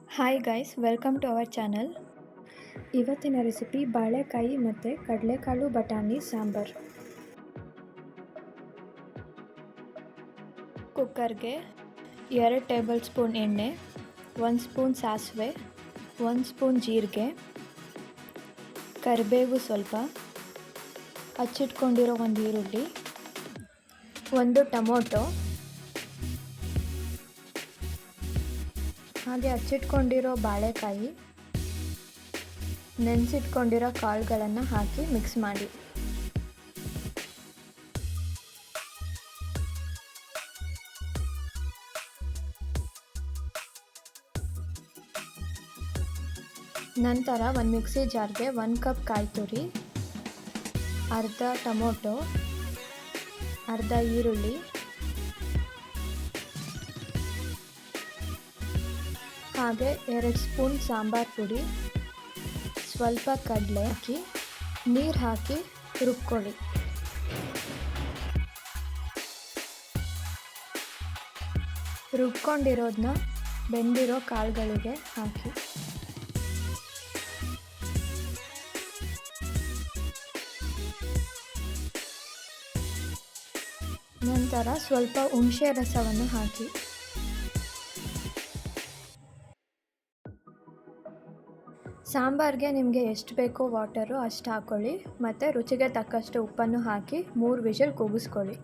Hi guys, welcome to our channel. ಇವತ್ತಿನ recipe ಬಾಳೆಕಾಯಿ ಮತ್ತು ಕಡಲೆಕಾಳು ಬಟಾಣಿ ಸಾಂಬಾರ್. ಕುಕ್ಕರ್ಗೆ 2 ಟೇಬಲ್ ಸ್ಪೂನ್ ಎಣ್ಣೆ, 1 ಸ್ಪೂನ್ ಸಾಸಿವೆ, 1 ಸ್ಪೂನ್ ಜೀರಿಗೆ, ಕರಿಬೇವು ಸ್ವಲ್ಪ, ಹಚ್ಚಿಟ್ಕೊಂಡಿರೋ ಒಂದು ಈರುಳ್ಳಿ, 1 ಟೊಮೊಟೊ, ಹಾಗೆ ಹಚ್ಚಿಟ್ಕೊಂಡಿರೋ ಬಾಳೆಕಾಯಿ, ನೆನೆಸಿಟ್ಕೊಂಡಿರೋ ಕಾಳುಗಳನ್ನು ಹಾಕಿ ಮಿಕ್ಸ್ ಮಾಡಿ. ನಂತರ ಒಂದು ಮಿಕ್ಸಿ ಜಾರ್ಗೆ 1 ಕಪ್ ಕಾಯಿ ತುರಿ, ಅರ್ಧ ಟೊಮೊಟೊ, ಅರ್ಧ ಈರುಳ್ಳಿ, ಹಾಗೆ 2 ಸ್ಪೂನ್ ಸಾಂಬಾರ್ ಪುಡಿ, ಸ್ವಲ್ಪ ಕಡಲೆ ಹಾಕಿ ನೀರು ಹಾಕಿ ರುಬ್ಕೊಳ್ಳಿ. ರುಬ್ಕೊಂಡಿರೋದನ್ನ ಬೆಂದಿರೋ ಕಾಳುಗಳಿಗೆ ಹಾಕಿ. ನಂತರ ಸ್ವಲ್ಪ ಹುಣಸೆ ರಸವನ್ನು ಹಾಕಿ. ಸಾಂಬಾರಿಗೆ ನಿಮಗೆ ಎಷ್ಟು ಬೇಕೋ ವಾಟರು ಅಷ್ಟು ಹಾಕ್ಕೊಳ್ಳಿ ಮತ್ತು ರುಚಿಗೆ ತಕ್ಕಷ್ಟು ಉಪ್ಪನ್ನು ಹಾಕಿ 3 ವಿಷಲ್ ಕೂಗಿಸ್ಕೊಳ್ಳಿ.